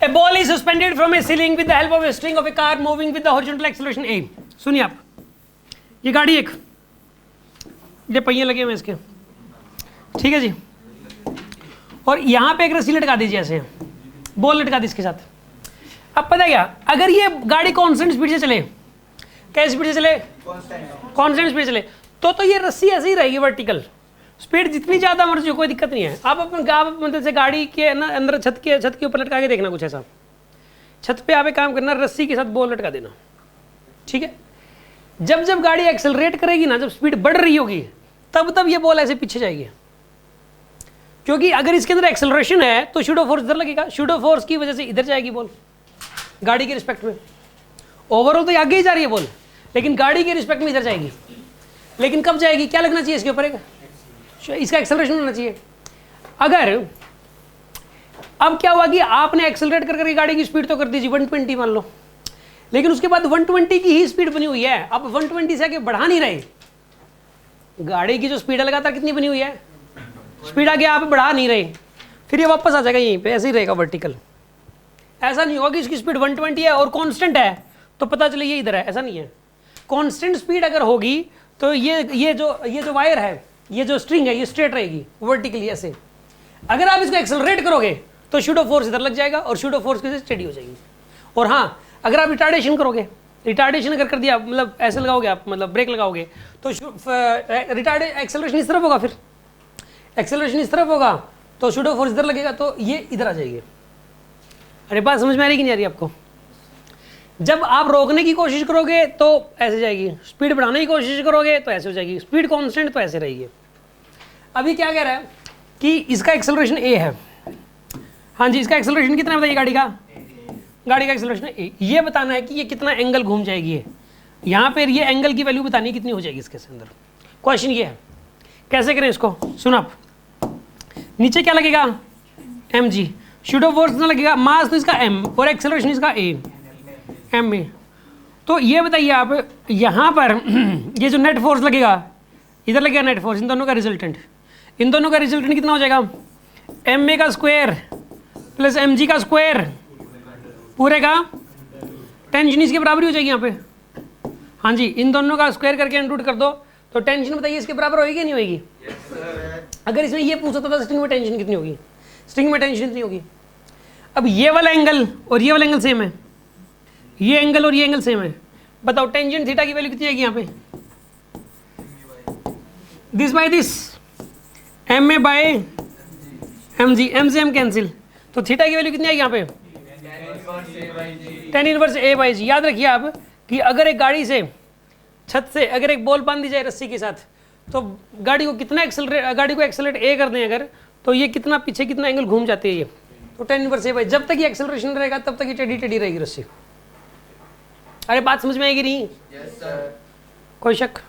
A ball is suspended from a ceiling with the help of a string of a car moving with the horizontal acceleration a. सुनिए आप, ये गाड़ी एक, ये पहिए लगे हुए इसके, ठीक है जी, और यहाँ पे एक रस्सी लटका दीजिए ऐसे, बॉल लटका दी इसके साथ। अब पता क्या, अगर ये गाड़ी कांस्टेंट स्पीड से चले, कैसी स्पीड से चले, कांस्टेंट स्पीड से चले, तो ये रस्सी ऐसे ही रहेगी वर्टिकल, स्पीड जितनी ज़्यादा मर्जी हो कोई दिक्कत नहीं है। आप मतलब से गाड़ी के ना अंदर छत के ऊपर लटका के देखना कुछ ऐसा, छत पे आप एक काम करना, रस्सी के साथ बॉल लटका देना, ठीक है। जब जब गाड़ी एक्सेलरेट करेगी ना, जब स्पीड बढ़ रही होगी, तब ये बॉल ऐसे पीछे जाएगी, क्योंकि अगर इसके अंदर एक्सेलरेशन है तो शूडो फोर्स इधर लगेगा, शूडो फोर्स की वजह से इधर जाएगी बॉल गाड़ी के रिस्पेक्ट में। ओवरऑल तो आगे ही जा रही है बॉल, लेकिन गाड़ी के रिस्पेक्ट में इधर जाएगी। लेकिन कब जाएगी, क्या लगना चाहिए इसके ऊपर, इसका एक्सेलरेशन होना चाहिए। अगर अब क्या हुआ कि आपने एक्सेलरेट करके गाड़ी की स्पीड तो कर दीजिए 120 मान लो, लेकिन उसके बाद 120 की ही स्पीड बनी हुई है, अब 120 से आगे बढ़ा नहीं रहे, गाड़ी की जो स्पीड है लगातार कितनी बनी हुई है, स्पीड आगे आप बढ़ा नहीं रहे, फिर ये वापस आ जाएगा यहीं पे, ऐसे ही रहेगा वर्टिकल। ऐसा नहीं होगा कि इसकी स्पीड 120 है और कांस्टेंट है तो पता चले ये इधर है, ऐसा नहीं है। कांस्टेंट स्पीड अगर होगी तो ये जो वायर है, ये जो स्ट्रिंग है, ये स्ट्रेट रहेगी वर्टिकली ऐसे। अगर आप इसको एक्सेलरेट करोगे तो शूडो फोर्स इधर लग जाएगा और शूडो फोर्स की स्टेडी हो जाएगी। और हाँ, अगर आप रिटार्डेशन करोगे, रिटार्डेशन अगर कर दिया, मतलब ऐसे लगाओगे आप, मतलब ब्रेक लगाओगे, तो एक्सेलरेशन इस तरफ होगा, फिर एक्सेलरेशन इस तरफ होगा तो शूडो फोर्स इधर लगेगा, तो ये इधर आ जाएगी। अरे बात समझ में आ रही कि नहीं आ रही आपको? जब आप रोकने की कोशिश करोगे तो ऐसे जाएगी, स्पीड बढ़ाने की कोशिश करोगे तो ऐसे हो जाएगी, स्पीड कांस्टेंट तो ऐसे रहेगी। अभी क्या कह रहा है कि इसका एक्सेलरेशन ए है, हाँ जी, इसका एक्सेलरेशन कितना बताइए गाड़ी का एक्सेलरेशन ए। ये बताना है कि ये कितना एंगल घूम जाएगी, यहाँ पर ये एंगल की वैल्यू बतानी है कितनी हो जाएगी इसके अंदर। क्वेश्चन ये है, कैसे करें इसको, सुनो आप, नीचे क्या लगेगा mg, शूडो फोर्स ना लगेगा, मास तो इसका m और एक्सेलरेशन इसका a, m में। तो ये बताइए आप, यहाँ पर ये जो नेट फोर्स लगेगा, इधर लगेगा नेट फोर्स, इन दोनों का रिजल्टेंट कितना हो जाएगा, m a का स्क्वायर प्लस mg का स्क्वायर पूरे का टेंशन इसके बराबर ही हो जाएगी यहाँ पे। हाँ जी, इन दोनों का स्क्वायर करके इंक्लूड कर दो तो टेंशन बताइए इसके बराबर होगी कि नहीं होगी? अगर इसमें ये पूछा था स्ट्रिंग में टेंशन कितनी होगी, स्ट्रिंग में टेंशन कितनी होगी। अब ये वाला एंगल और ये वाला एंगल सेम है, ये एंगल और ये एंगल सेम है, बताओ टेंजेंट थीटा की वैल्यू कितनी आएगी यहाँ पे, this by this, M A by M G, M से एम कैंसिल, तो थीटा की वैल्यू कितनी आएगी यहाँ पे, tan inverse A by G. याद रखिए आप कि अगर एक गाड़ी से, छत से अगर एक बॉल बांध दी जाए रस्सी के साथ, तो गाड़ी को एक्सेलरेट ए कर दें अगर, तो ये कितना पीछे कितना एंगल घूम जाती है ये, तो tan इनवर्स ए बाई, जब तक ये एक्सेलरेशन रहेगा तब तक ये टेढ़ी रहेगी रस्सी। अरे बात समझ में आएगी नहीं? कोई शक?